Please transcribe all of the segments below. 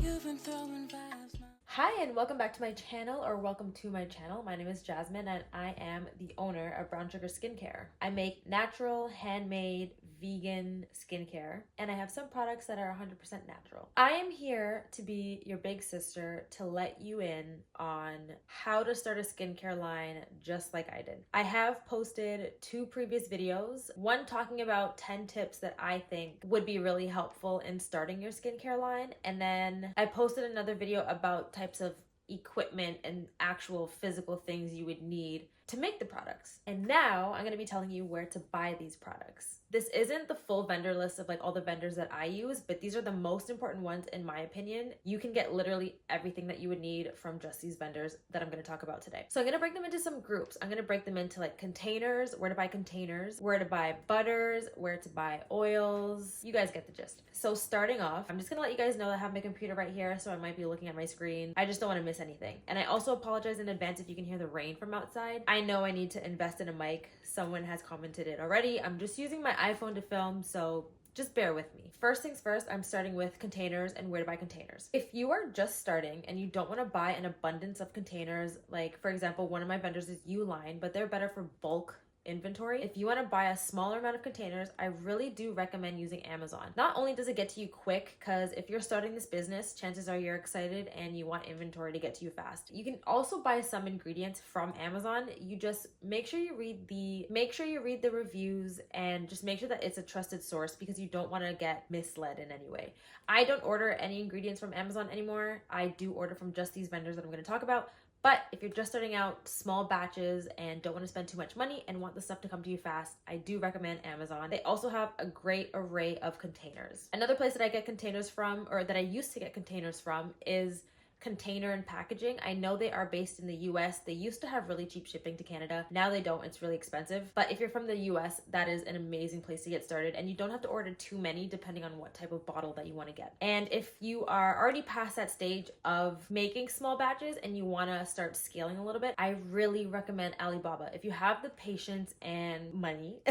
You've been throwing vibes now. Hi and welcome back to my channel, or welcome to my channel. My name is Jasmine and I am the owner of Brown Sugar Skincare. I make natural, handmade, vegan skincare, and I have some products that are 100% natural. I am here to be your big sister to let you in on how to start a skincare line just like I did. I have posted 2 previous videos, one talking about 10 tips that I think would be really helpful in starting your skincare line, and then I posted another video about types of equipment and actual physical things you would need to make the products. And now I'm going to be telling you where to buy these products. This isn't the full vendor list of like all the vendors that I use, but these are the most important ones in my opinion. You can get literally everything that you would need from just these vendors that I'm going to talk about today. So I'm going to break them into some groups. I'm going to break them into like containers, where to buy containers, where to buy butters, where to buy oils. You guys get the gist. So starting off, I'm just going to let you guys know that I have my computer right here, so I might be looking at my screen. I just don't want to miss anything. And I also apologize in advance if you can hear the rain from outside. I know I need to invest in a mic. Someone has commented it already. I'm just using my iPhone to film, so just bear with me. First things first, I'm starting with containers and where to buy containers. If you are just starting and you don't want to buy an abundance of containers, like for example, one of my vendors is Uline, but they're better for bulk inventory. If you want to buy a smaller amount of containers, I really do recommend using Amazon. Not only does it get to you quick, because if you're starting this business, chances are you're excited and you want inventory to get to you fast. You can also buy some ingredients from Amazon. You just make sure you read the reviews and just make sure that it's a trusted source, because you don't want to get misled in any way. I don't order any ingredients from Amazon anymore. I do order from just these vendors that I'm going to talk about. But if you're just starting out, small batches, and don't want to spend too much money and want the stuff to come to you fast, I do recommend Amazon. They also have a great array of containers. Another place that I get containers from, or that I used to get containers from, is Container and Packaging. I know they are based in the US. They used to have really cheap shipping to Canada. Now they don't. It's really expensive. But if you're from the US, that is an amazing place to get started, and you don't have to order too many depending on what type of bottle that you want to get. And if you are already past that stage of making small batches and you want to start scaling a little bit, I really recommend Alibaba. If you have the patience and money,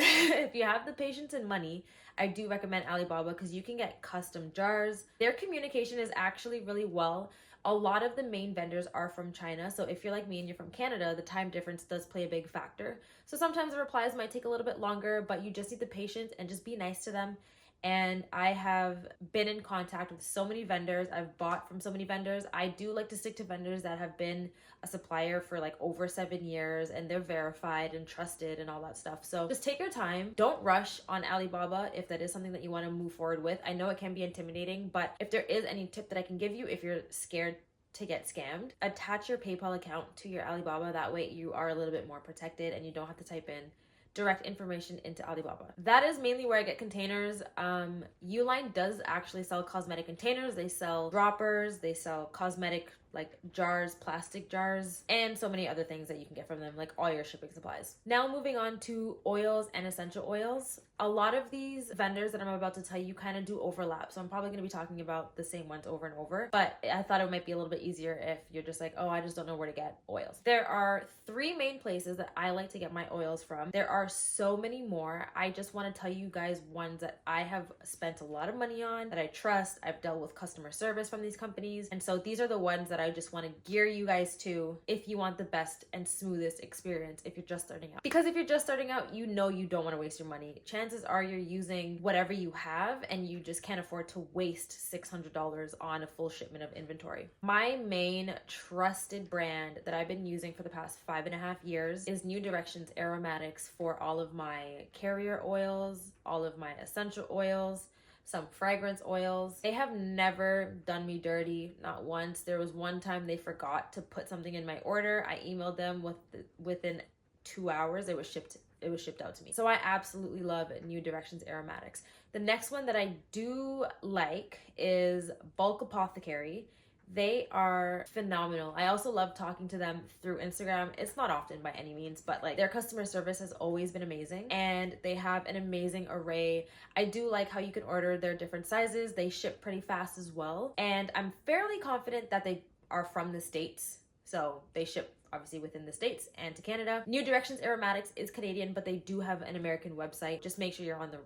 I do recommend Alibaba, because you can get custom jars. Their communication is actually really well. A lot of the main vendors are from China, so if you're like me and you're from Canada, the time difference does play a big factor. So sometimes the replies might take a little bit longer, but you just need the patience and just be nice to them. And I have been in contact with so many vendors. I've bought from so many vendors. I do like to stick to vendors that have been a supplier for like over 7 years, and they're verified and trusted and all that stuff. So just take your time. Don't rush on Alibaba if that is something that you want to move forward with. I know it can be intimidating, but if there is any tip that I can give you if you're scared to get scammed, attach your PayPal account to your Alibaba. That way you are a little bit more protected and you don't have to type in direct information into Alibaba. That is mainly where I get containers. Uline does actually sell cosmetic containers. They sell droppers, they sell cosmetic like jars, plastic jars, and so many other things that you can get from them, like all your shipping supplies. Now moving on to oils and essential oils. A lot of these vendors that I'm about to tell you kind of do overlap, so I'm probably going to be talking about the same ones over and over, but I thought it might be a little bit easier if you're just like, oh, I just don't know where to get oils. There are 3 main places that I like to get my oils from. There are so many more. I just want to tell you guys ones that I have spent a lot of money on, that I trust. I've dealt with customer service from these companies, and so these are the ones that I just want to gear you guys to if you want the best and smoothest experience if you're just starting out. Because if you're just starting out, you know you don't want to waste your money. Chances are you're using whatever you have and you just can't afford to waste $600 on a full shipment of inventory. My main trusted brand that I've been using for the past 5.5 years is New Directions Aromatics for all of my carrier oils, all of my essential oils, some fragrance oils. They have never done me dirty, not once. There was one time they forgot to put something in my order. I emailed them within 2 hours. It was shipped out to me. So I absolutely love New Directions Aromatics. The next one that I do like is Bulk Apothecary. They are phenomenal. I also love talking to them through Instagram. It's not often by any means, but like their customer service has always been amazing, and they have an amazing array. I do like how you can order their different sizes. They ship pretty fast as well, and I'm fairly confident that they are from the States, so they ship obviously within the States and to Canada. New Directions Aromatics is Canadian, but they do have an American website. Just make sure you're on the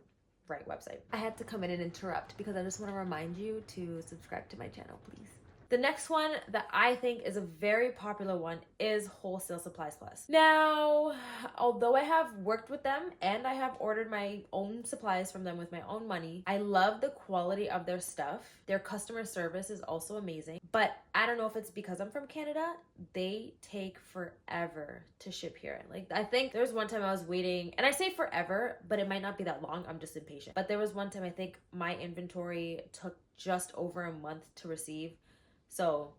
right website. I had to come in and interrupt because I just want to remind you to subscribe to my channel, please. The next one that I think is a very popular one is Wholesale Supplies Plus. Now, although I have worked with them and I have ordered my own supplies from them with my own money, I love the quality of their stuff. Their customer service is also amazing, but I don't know if it's because I'm from Canada, they take forever to ship here. Like, I think there was one time I was waiting, and I say forever, but it might not be that long, I'm just impatient. But there was one time I think my inventory took just over a month to receive. So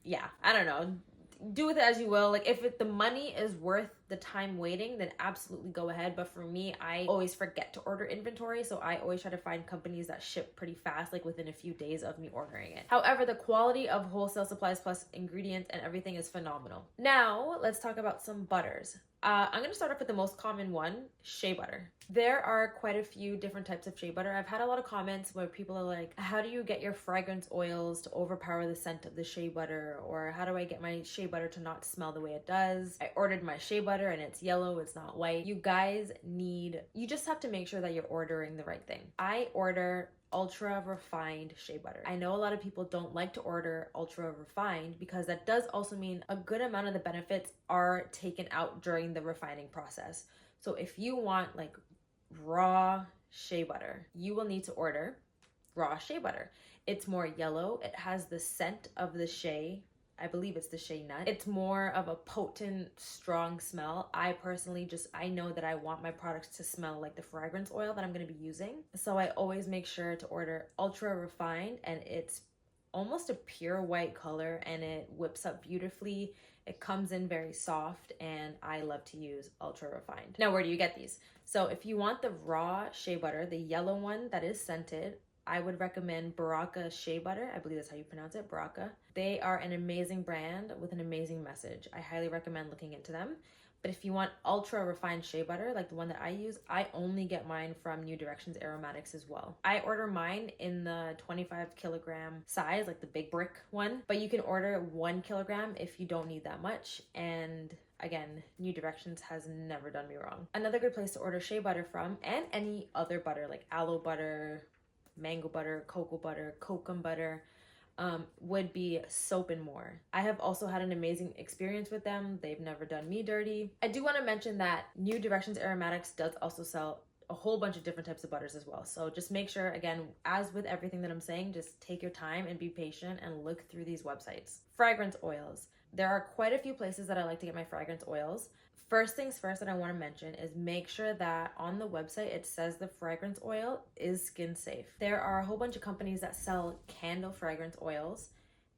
yeah, I don't know. Do with it as you will. Like, if the money is worth the time waiting, then absolutely go ahead. But for me, I always forget to order inventory, so I always try to find companies that ship pretty fast, like within a few days of me ordering it. However, the quality of Wholesale Supplies Plus ingredients and everything is phenomenal. Now let's talk about some butters. I'm going to start off with the most common one, shea butter. There are quite a few different types of shea butter. I've had a lot of comments where people are like, how do you get your fragrance oils to overpower the scent of the shea butter? Or how do I get my shea butter to not smell the way it does? I ordered my shea butter and it's yellow, it's not white. You guys you just have to make sure that you're ordering the right thing. I order ultra refined shea butter. I know a lot of people don't like to order ultra refined because that does also mean a good amount of the benefits are taken out during the refining process. So if you want like raw shea butter, you will need to order raw shea butter. It's more yellow. It has the scent of the shea. I believe it's the shea nut. It's more of a potent, strong smell. I personally I know that I want my products to smell like the fragrance oil that I'm going to be using. So I always make sure to order ultra refined, and it's almost a pure white color and it whips up beautifully. It comes in very soft, and I love to use ultra refined. Now, where do you get these? So if you want the raw shea butter, the yellow one that is scented, I would recommend Baraka Shea Butter. I believe that's how you pronounce it, Baraka. They are an amazing brand with an amazing message. I highly recommend looking into them. But if you want ultra refined shea butter, like the one that I use, I only get mine from New Directions Aromatics as well. I order mine in the 25 kilogram size, like the big brick one, but you can order 1 kilogram if you don't need that much. And again, New Directions has never done me wrong. Another good place to order shea butter from, and any other butter like aloe butter, mango butter, cocoa butter, kokum butter, would be Soap and More. I have also had an amazing experience with them. They've never done me dirty. I do want to mention that New Directions Aromatics does also sell a whole bunch of different types of butters as well. So just make sure, again, as with everything that I'm saying, just take your time and be patient and look through these websites. Fragrance oils. There are quite a few places that I like to get my fragrance oils. First things first that I want to mention is make sure that on the website it says the fragrance oil is skin safe. There are a whole bunch of companies that sell candle fragrance oils,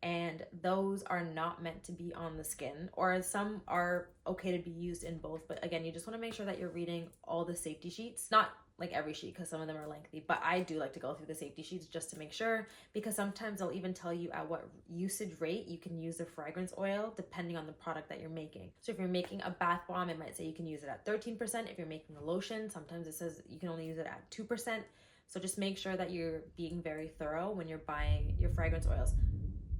and those are not meant to be on the skin, or some are okay to be used in both. But again, you just want to make sure that you're reading all the safety sheets, not like every sheet because some of them are lengthy, but I do like to go through the safety sheets just to make sure, because sometimes they'll even tell you at what usage rate you can use the fragrance oil depending on the product that you're making. So if you're making a bath bomb, it might say you can use it at 13%. If you're making a lotion, sometimes it says you can only use it at 2%. So just make sure that you're being very thorough when you're buying your fragrance oils.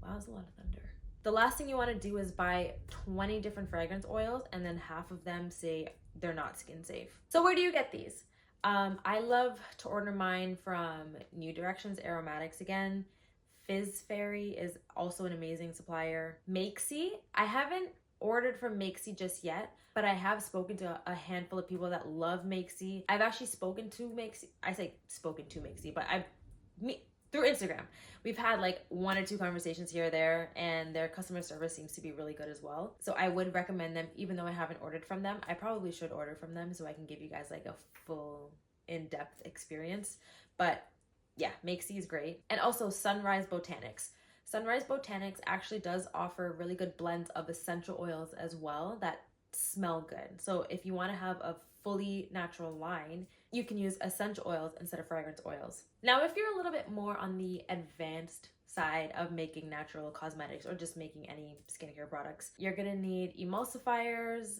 Wow, that's a lot of thunder. The last thing you want to do is buy 20 different fragrance oils and then half of them say they're not skin safe. So where do you get these? I love to order mine from New Directions Aromatics again. Fizz Fairy is also an amazing supplier. Makesy, I haven't ordered from Makesy just yet, but I have spoken to a handful of people that love Makesy. I've actually spoken to Makesy. I say spoken to Makesy, but through Instagram. We've had like 1 or 2 conversations here or there, and their customer service seems to be really good as well. So I would recommend them, even though I haven't ordered from them. I probably should order from them so I can give you guys like a full in-depth experience. But yeah, Makesy is great. And also Sunrise Botanics. Sunrise Botanics actually does offer really good blends of essential oils as well that smell good. So if you want to have a fully natural line, you can use essential oils instead of fragrance oils. Now, if you're a little bit more on the advanced side of making natural cosmetics or just making any skincare products, you're gonna need emulsifiers,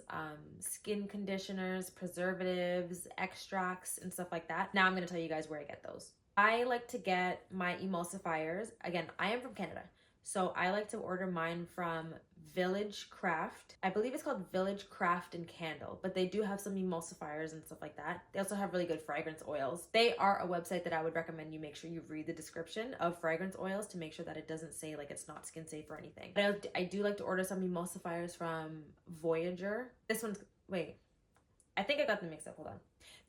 skin conditioners, preservatives, extracts, and stuff like that. Now I'm gonna tell you guys where I get those. I like to get my emulsifiers. Again, I am from Canada, So I like to order mine from Village Craft. I believe it's called Village Craft and Candle, but they do have some emulsifiers and stuff like that. They also have really good fragrance oils. They are a website that I would recommend you make sure you read the description of fragrance oils to make sure that it doesn't say like it's not skin safe or anything. But I do like to order some emulsifiers from Voyageur. This one's, wait, I think I got them mixed up, hold on.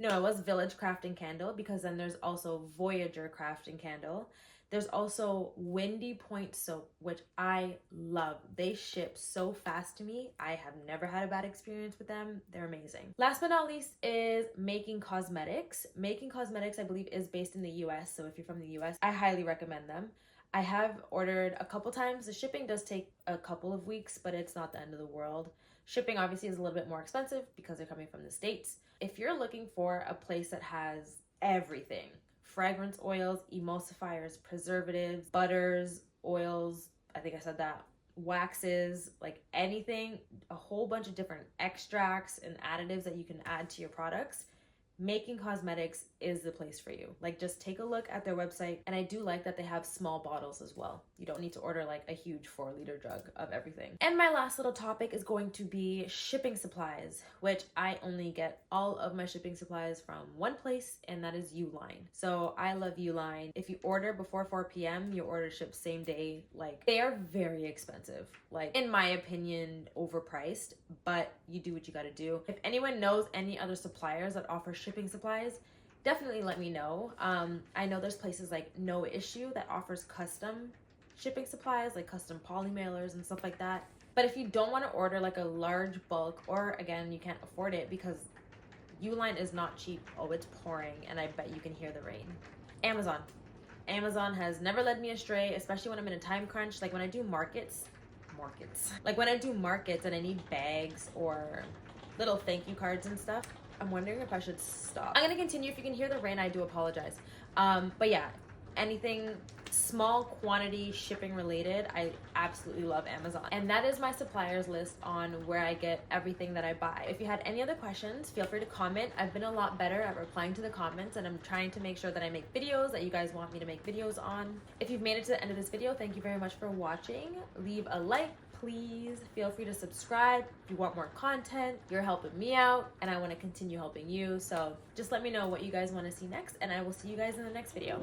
No, it was Village Craft and Candle, because then there's also Voyageur Craft and Candle. There's also Windy Point Soap, which I love. They ship so fast to me. I have never had a bad experience with them. They're amazing. Last but not least is Making Cosmetics. Making Cosmetics, I believe, is based in the US. So if you're from the US, I highly recommend them. I have ordered a couple times. The shipping does take a couple of weeks, but it's not the end of the world. Shipping obviously is a little bit more expensive because they're coming from the States. If you're looking for a place that has everything, fragrance oils, emulsifiers, preservatives, butters, oils, I think I said that, waxes, like anything, a whole bunch of different extracts and additives that you can add to your products, Making Cosmetics is the place for you. Like, just take a look at their website. And I do like that they have small bottles as well. You don't need to order like a huge 4-liter jug of everything. And my last little topic is going to be shipping supplies, which I only get all of my shipping supplies from one place, and that is Uline. So I love Uline. If you order before 4 p.m., your order ships same day. Like, they are very expensive. Like, in my opinion, overpriced, but you do what you gotta do. If anyone knows any other suppliers that offer shipping supplies, definitely let me know. I know there's places like No Issue that offers custom shipping supplies, like custom poly mailers and stuff like that. But if you don't want to order like a large bulk, or again, you can't afford it because Uline is not cheap. Oh, it's pouring, and I bet you can hear the rain. Amazon. Amazon has never led me astray, especially when I'm in a time crunch. Like when I do markets. Like when I do markets and I need bags or little thank you cards and stuff, I'm wondering if I should stop. I'm gonna continue. If you can hear the rain, I do apologize. But yeah, anything small quantity shipping related, I absolutely love Amazon. And that is my suppliers list on where I get everything that I buy. If you had any other questions, feel free to comment. I've been a lot better at replying to the comments, and I'm trying to make sure that I make videos that you guys want me to make videos on. If you've made it to the end of this video, thank you very much for watching. Leave a like, please. Feel free to subscribe if you want more content. You're helping me out, and I want to continue helping you. So just let me know what you guys want to see next, and I will see you guys in the next video.